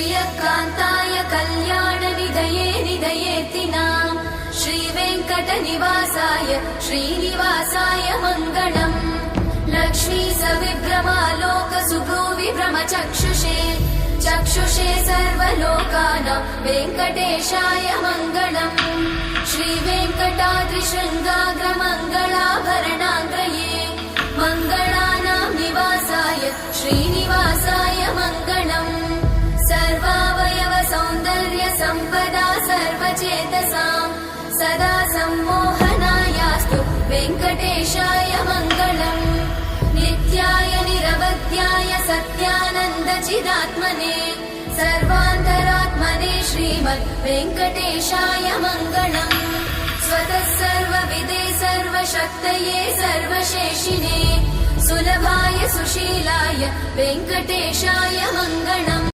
श्रियकान्ताय कल्याणनिधये निधयेतिनाम् श्रीवेङ्कटनिवासाय श्रीनिवासाय मङ्गलम् लक्ष्मी सविभ्रमालोकसुभ्रूविभ्रमचक्षुषे चक्षुषे सर्वलोकानां वेङ्कटेशाय मङ्गलम् श्रीवेङ्कटाद्रिशृङ्गाग्रमङ्गलाभरणाङ्गये मङ्गलानां निवासाय श्रीनिवासाय मङ्गलम् सर्वावयव सौन्दर्य सम्पदा सर्वचेतसां सदा सम्मोहनायास्तु वेङ्कटेशाय मङ्गलम् नित्याय निरवध्याय सत्यानन्दचिदात्मने सर्वान्तरात्मने श्रीमद् वेङ्कटेशाय मङ्गलम् स्वतः सर्वविदे सर्वशक्तये सर्वशेषिने सुलभाय सुशीलाय वेङ्कटेशाय मङ्गलम्।